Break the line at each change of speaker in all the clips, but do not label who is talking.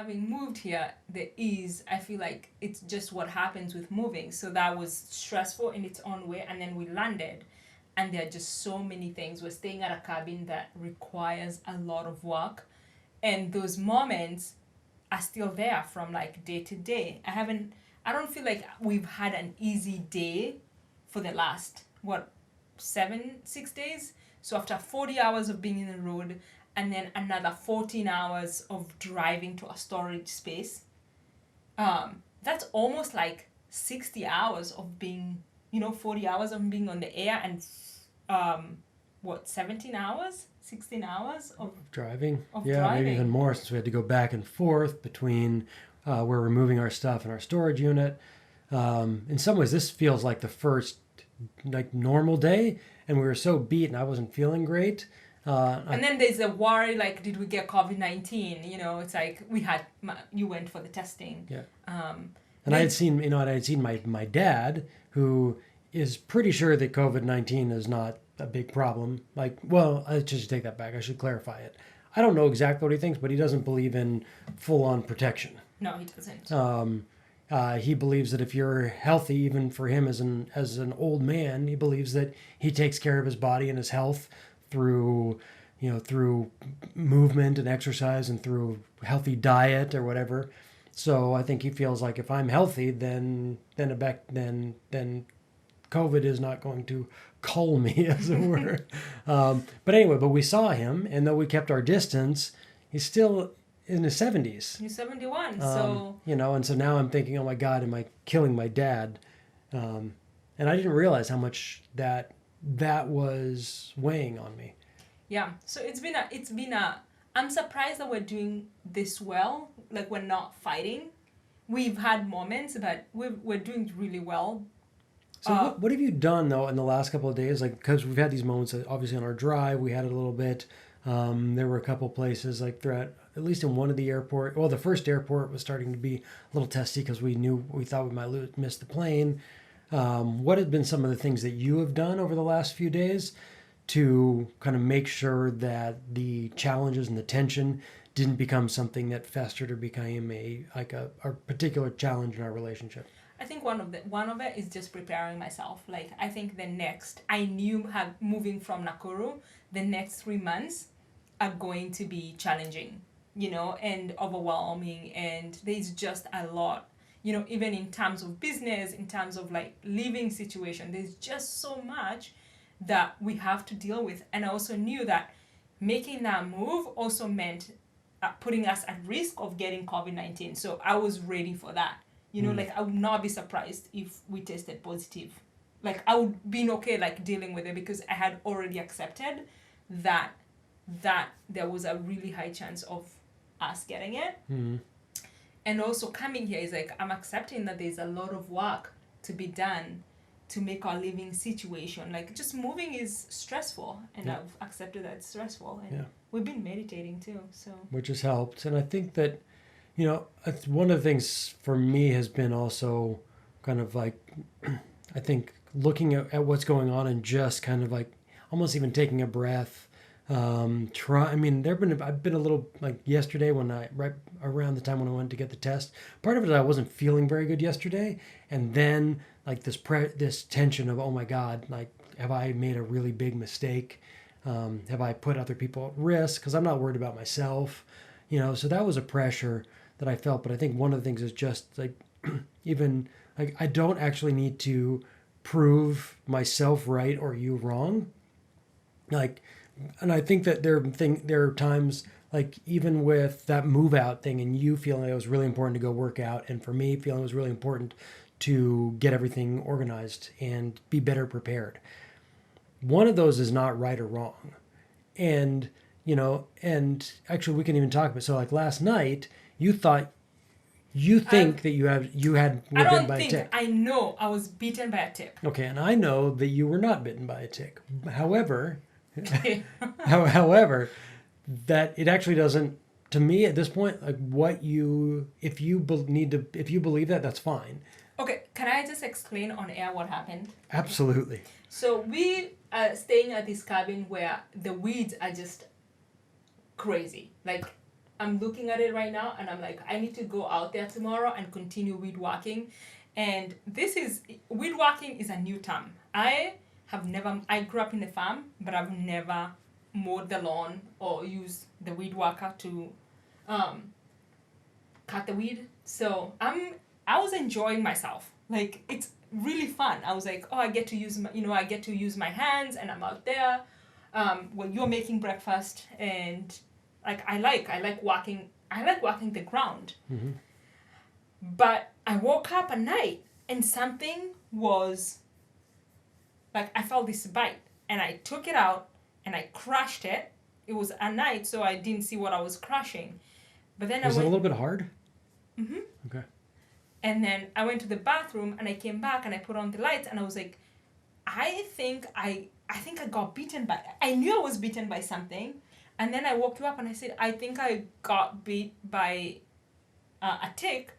having moved here, I feel like it's just what happens with moving. So that was stressful in its own way. And then we landed, and there are just so many things. We're staying at a cabin that requires a lot of work. And those moments are still there from like day to day. I don't feel like we've had an easy day for the last, 6 days? So after 40 hours of being in the road, and then another 14 hours of driving to a storage space, that's almost like 60 hours of being, 40 hours of being on the air, and 17 hours, 16 hours of
driving.
Driving.
Maybe even more, since we had to go back and forth between where we're moving our stuff in our storage unit. In some ways, this feels like the first like normal day, and we were so beat, and I wasn't feeling great.
And then there's a worry, like, did we get COVID-19? It's like you went for the testing.
Yeah. And I had seen my dad, who is pretty sure that COVID-19 is not a big problem. Like, well, I should take that back. I should clarify it. I don't know exactly what he thinks, but he doesn't believe in full-on protection.
No, he doesn't.
He believes that if you're healthy, even for him as an old man, he believes that he takes care of his body and his health through movement and exercise and through healthy diet or whatever. So I think he feels like if I'm healthy, then COVID is not going to cull me, as it were. But anyway, we saw him, and though we kept our distance, he's still in his 70s.
He's 71, so...
And so now I'm thinking, oh my God, am I killing my dad? And I didn't realize how much that was weighing on me.
Yeah, so it's been I'm surprised that we're doing this well, like we're not fighting. We've had moments, but we're doing really well.
So what have you done, though, in the last couple of days? Like, because we've had these moments, obviously on our drive, we had it a little bit. There were a couple places, like throughout, at least in one of the airport. Well, the first airport was starting to be a little testy because we thought we might miss the plane. What have been some of the things that you have done over the last few days to kind of make sure that the challenges and the tension didn't become something that festered or became a particular challenge in our relationship?
I think one of it is just preparing myself. Like, I think I knew moving from Nakuru, the next 3 months are going to be challenging, and overwhelming, and there's just a lot, even in terms of business, in terms of like living situation, there's just so much that we have to deal with. And I also knew that making that move also meant putting us at risk of getting COVID-19. So I was ready for that. Like, I would not be surprised if we tested positive. Like, I would be okay, like, dealing with it, because I had already accepted that there was a really high chance of us getting it.
Mm-hmm.
And also coming here is like, I'm accepting that there's a lot of work to be done to make our living situation. Like, just moving is stressful, and
yeah.
I've accepted that it's stressful. And
yeah.
We've been meditating too, so. Which
has helped. And I think that, one of the things for me has been also kind of like, I think looking at what's going on and just kind of like almost even taking a breath. I've been a little, like yesterday right around the time when I went to get the test, part of it, I wasn't feeling very good yesterday. And then like this tension of, oh my God, like, have I made a really big mistake? Have I put other people at risk? Because I'm not worried about myself, so that was a pressure that I felt. But I think one of the things is just like, even like, I don't actually need to prove myself right or you wrong. Like, and I think that there are times, like even with that move out thing and you feeling it was really important to go work out, and for me feeling it was really important to get everything organized and be better prepared. One of those is not right or wrong. And, and actually we can even talk about, so like last night, you think that you were bitten by a tick.
I know I was bitten by a tick.
Okay, and I know that you were not bitten by a tick. However, that it actually doesn't, to me at this point, like if you believe that, that's fine.
Okay, can I just explain on air what happened?
Absolutely.
So we are staying at this cabin where the weeds are just crazy. Like, I'm looking at it right now and I'm like, I need to go out there tomorrow and continue weed whacking. And weed whacking is a new term. I grew up in a farm, but I've never mowed the lawn or used the weed whacker to cut the weed. So I was enjoying myself. Like, it's really fun. I was like, oh, I get to use my hands, and I'm out there when you're making breakfast, and like I like walking the ground.
Mm-hmm.
But I woke up at night and something was like, I felt this bite, and I took it out and I crushed it. It was at night, so I didn't see what I was crushing. But then
was it a little bit hard?
Mm-hmm.
Okay.
And then I went to the bathroom and I came back and I put on the lights and I was like, I think I got bitten by. I knew I was bitten by something, and then I woke you up and I said, I think I got bit by a tick,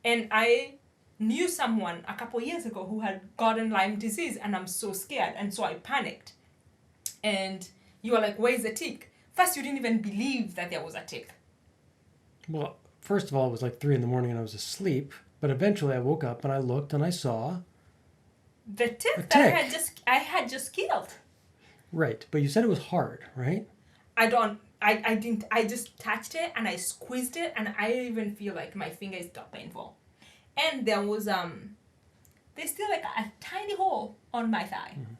and I knew someone a couple years ago who had gotten Lyme disease, and I'm so scared, and so I panicked. And you were like, where's the tick? First, you didn't even believe that there was a tick.
Well, first of all, it was like 3 a.m. and I was asleep. But eventually, I woke up and I looked and I saw
the tick that I had just killed.
Right, but you said it was hard, right?
I didn't. I just touched it and I squeezed it, and I even feel like my fingers got painful. And there was there's still like a tiny hole on my thigh. Mm-hmm.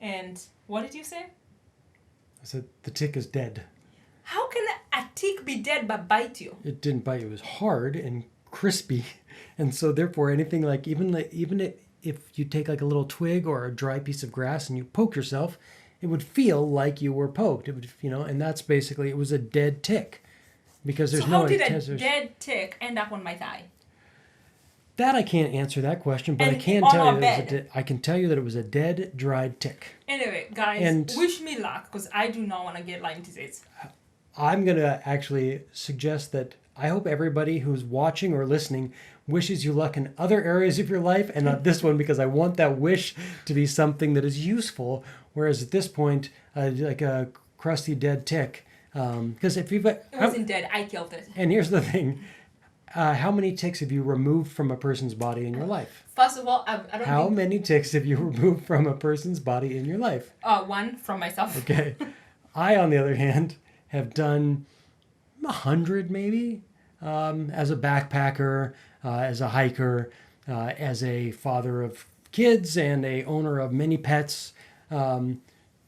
And what did you say?
I said the tick is dead.
How can a tick be dead but bite you?
It didn't bite you. It was hard and crispy, and so therefore anything like even if you take like a little twig or a dry piece of grass and you poke yourself, it would feel like you were poked. It would, and that's basically, it was a dead tick, because there's no.
So how did a dead tick end up on my thigh?
That I can't answer that question, but I can tell you that it was a dead, dried tick.
Anyway, guys, wish me luck, because I do not want to get Lyme disease.
I'm going to actually suggest that I hope everybody who's watching or listening wishes you luck in other areas of your life and not this one, because I want that wish to be something that is useful. Whereas at this point, like a crusty dead tick, because if you've... It
wasn't dead, I killed it.
And here's the thing. How many ticks have you removed from a person's body in your life?
First of all, I don't
How many ticks have you removed from a person's body in your life?
One from myself.
Okay. I, on the other hand, have done 100 maybe, as a backpacker, as a hiker, as a father of kids and a owner of many pets.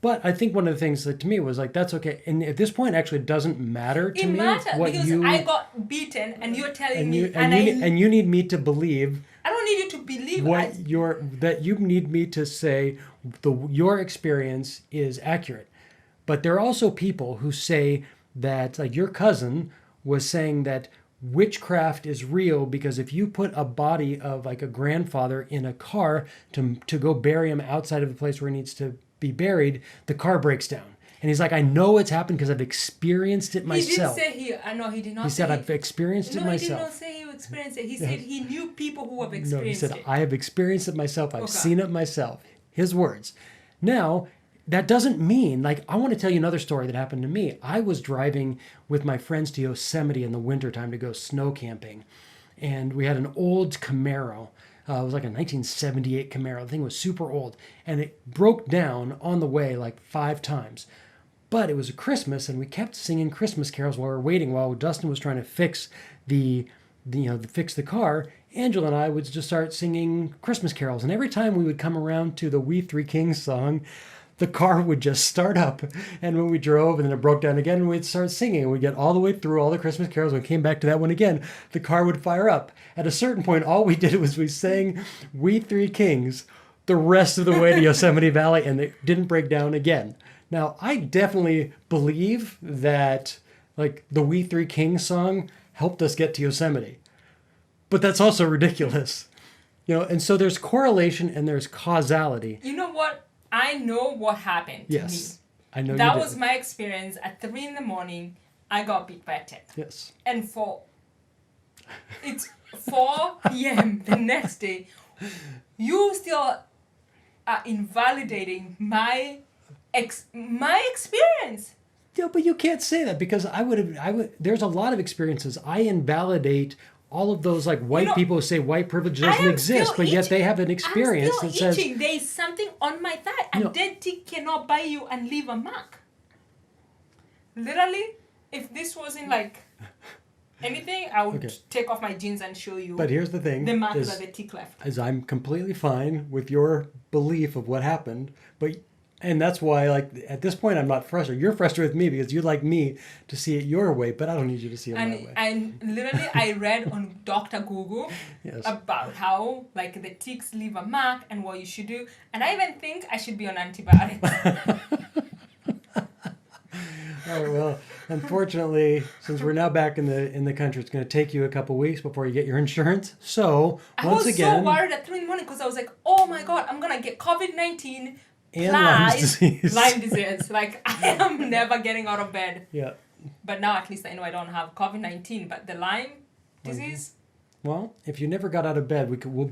But I think one of the things that to me was like, that's okay. And at this point, actually, it doesn't matter to me.
It matters because I got beaten, and you're telling me,
and you need me to believe.
I don't need you to believe
that you need me to say your experience is accurate. But there are also people who say that, like your cousin was saying that witchcraft is real because if you put a body of like a grandfather in a car to go bury him outside of the place where he needs to be buried, the car breaks down. And he's like, I know it's happened because I've experienced it myself.
He didn't say no, he did not.
He said, I've experienced it myself.
No, he did not say he experienced it. He said he knew people who have experienced it.
No, he said, I have experienced it myself. I've seen it myself. His words. Now, that doesn't mean, like, I want to tell you another story that happened to me. I was driving with my friends to Yosemite in the wintertime to go snow camping. And we had an old Camaro. It was like a 1978 Camaro. The thing was super old. And it broke down on the way like 5 times. But it was a Christmas, and we kept singing Christmas carols while we were waiting, while Dustin was trying to fix fix the car. Angela and I would just start singing Christmas carols. And every time we would come around to the We Three Kings song, the car would just start up. And when we drove and then it broke down again, and we'd start singing, and we'd get all the way through all the Christmas carols. When we came back to that one again, the car would fire up. At a certain point, all we did was we sang We Three Kings the rest of the way to Yosemite Valley, and it didn't break down again. Now, I definitely believe that like the We Three Kings song helped us get to Yosemite. But that's also ridiculous. And so there's correlation and there's causality.
You know what? I know what happened to me.
I know
that was my experience. At 3 a.m, I got bit by a tick.
Yes.
And it's 4 p.m. the next day. You still are invalidating my experience.
Yeah, but you can't say that because I would. There's a lot of experiences. I invalidate all of those like white people who say white privilege doesn't exist, but yet they have an experience
I'm
that
still
says
itching. There is something on my thigh. A dead tick cannot bite you and leave a mark. Literally, if this wasn't like anything, I would take off my jeans and show you.
But here's the thing:
the mark that the tick left.
Is I'm completely fine with your belief of what happened, but. And that's why, like, at this point, I'm not frustrated. You're frustrated with me because you'd like me to see it your way, but I don't need you to see it my way.
And literally, I read on Dr. Google about how, like, the ticks leave a mark and what you should do. And I even think I should be on antibiotics.
All right, well, unfortunately, since we're now back in the country, it's going to take you a couple weeks before you get your insurance. So, once again...
I was so worried at 3 in the morning because I was like, oh my God, I'm going to get COVID-19...
and Lyme disease.
Lyme disease. Like, I am never getting out of bed.
Yeah.
But now at least I know I don't have COVID-19, but the Lyme disease...
Well, if you never got out of bed,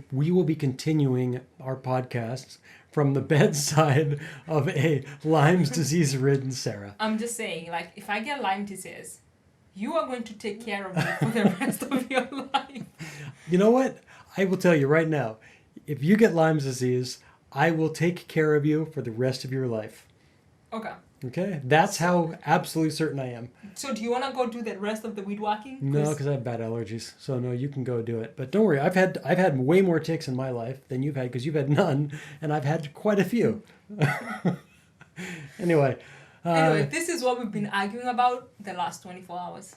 we will be continuing our podcasts from the bedside of a Lyme disease-ridden Cera.
I'm just saying, like, if I get Lyme disease, you are going to take care of me for the rest of your life.
You know what? I will tell you right now, if you get Lyme disease... I will take care of you for the rest of your life.
Okay.
Okay? That's how absolutely certain I am.
So do you want to go do the rest of the weed walking?
No, because I have bad allergies. So no, you can go do it. But don't worry, I've had way more ticks in my life than you've had because you've had none, and I've had quite a few. Anyway,
this is what we've been arguing about the last 24 hours.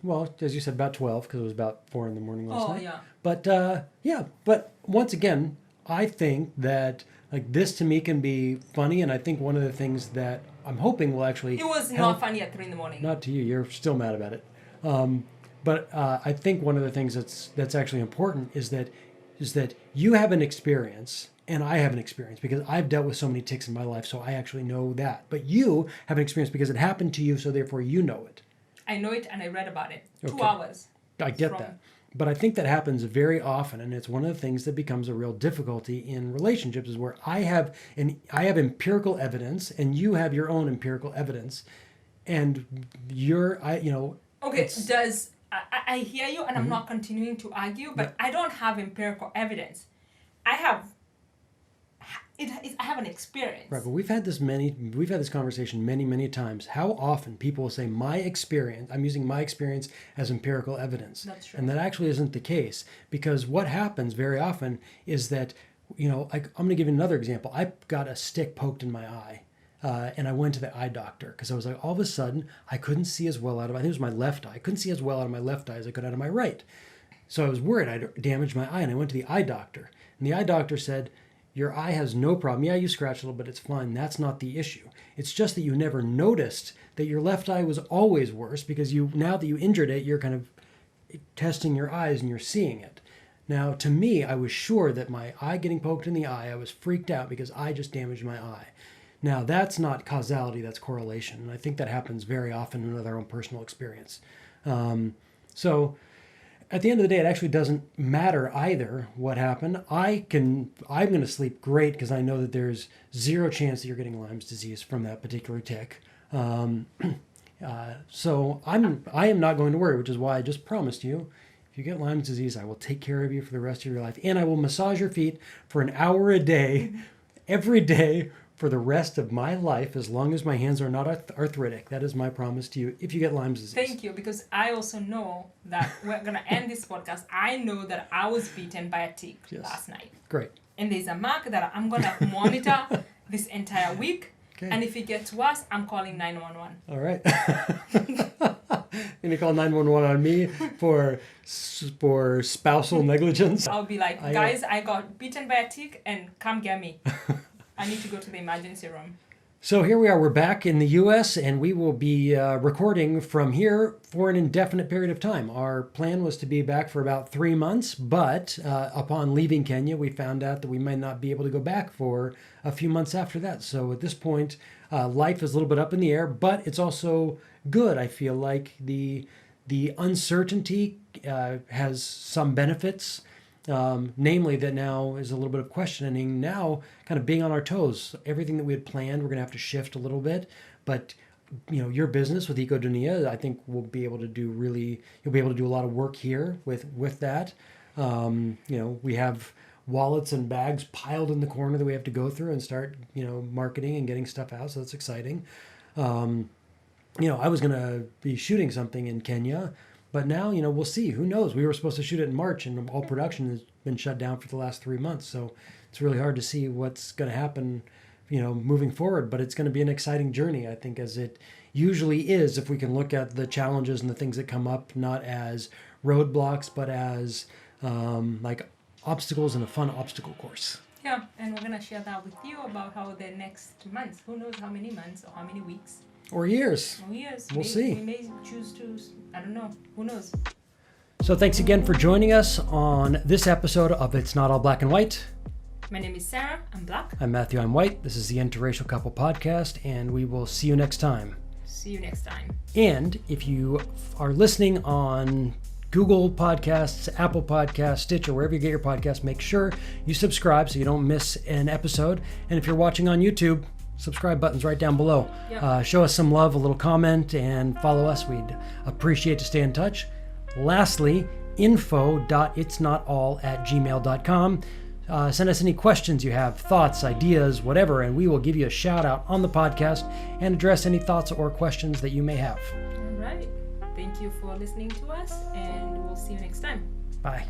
Well, as you said, about 12 because it was about 4 in the morning last night.
Oh, yeah.
But but once again, I think that like this to me can be funny, and I think one of the things that I'm hoping will actually
it was not funny at 3 in the morning.
Not to you. You're still mad about it. But I think one of the things that's actually important is that you have an experience and I have an experience because I've dealt with so many ticks in my life, so I actually know that. But you have an experience because it happened to you, so therefore you know it.
I know it and I read about it. 2 hours.
I get that. But I think that happens very often, and it's one of the things that becomes a real difficulty in relationships is where I have empirical evidence, and you have your own empirical evidence, and
Okay, I hear you, and I'm not continuing to argue, but I don't have empirical evidence. I have an experience.
Right, but we've had this conversation many times. How often people will say my experience, I'm using my experience as empirical evidence.
That's true.
And that actually isn't the case, because what happens very often is that, I'm going to give you another example. I got a stick poked in my eye. And I went to the eye doctor because I was like, all of a sudden I couldn't see as well I think it was my left eye. I couldn't see as well out of my left eye as I could out of my right. So I was worried I'd damaged my eye, and I went to the eye doctor. And the eye doctor said, your eye has no problem. Yeah, you scratch a little bit, it's fine. That's not the issue. It's just that you never noticed that your left eye was always worse because now that you injured it, you're kind of testing your eyes and you're seeing it. Now, to me, I was sure that my eye getting poked in the eye, I was freaked out because I just damaged my eye. Now, that's not causality, that's correlation. And I think that happens very often with our own personal experience. So at the end of the day, it actually doesn't matter either what happened. I'm going to sleep great because I know that there's zero chance that you're getting Lyme's disease from that particular tick. So I am not going to worry, which is why I just promised you, if you get Lyme's disease, I will take care of you for the rest of your life. And I will massage your feet for an hour a day, every day, for the rest of my life, as long as my hands are not arthritic. That is my promise to you if you get Lyme's disease.
Thank you, because I also know that we're going to end this podcast. I know that I was bitten by a tick last night.
Great.
And there's a mark that I'm going to monitor this entire week.
Okay.
And if it gets worse, I'm calling 911.
All right. You're going to call 911 on me for spousal negligence?
I'll be like, guys, I got bitten by a tick and come get me. I need to go to the emergency room.
So here we are. We're back in the U.S. and we will be recording from here for an indefinite period of time. Our plan was to be back for about 3 months, but upon leaving Kenya, we found out that we might not be able to go back for a few months after that. So at this point, life is a little bit up in the air, but it's also good. I feel like the uncertainty has some benefits. Namely that now is a little bit of questioning, now kind of being on our toes. Everything that we had planned, we're going to have to shift a little bit, but your business with Ecodunia, I think you'll be able to do a lot of work here with that. We have wallets and bags piled in the corner that we have to go through and start, marketing and getting stuff out. So that's exciting. I was going to be shooting something in Kenya, but now, we'll see. Who knows? We were supposed to shoot it in March, and all production has been shut down for the last 3 months. So it's really hard to see what's going to happen, moving forward. But it's going to be an exciting journey, I think, as it usually is, if we can look at the challenges and the things that come up, not as roadblocks, but as like obstacles in a fun obstacle course.
Yeah, and we're going to share that with you about how the next months, who knows how many months or how many weeks.
Or years.
We'll
see.
We may choose to, I don't know, who knows.
So thanks again for joining us on this episode of It's Not All Black and White.
My name is Cera, I'm black.
I'm Matthew, I'm white. This is the Interracial Couple Podcast, and we will see you next time.
See you next time.
And if you are listening on Google Podcasts, Apple Podcasts, Stitcher, wherever you get your podcasts, make sure you subscribe so you don't miss an episode. And if you're watching on YouTube, subscribe button's right down below.
Yep.
Show us some love, a little comment, and follow us. We'd appreciate to stay in touch. Lastly, info.itsnotall@gmail.com. Send us any questions you have, thoughts, ideas, whatever, and we will give you a shout out on the podcast and address any thoughts or questions that you may have.
All right. Thank you for listening to us, and we'll see you next time.
Bye.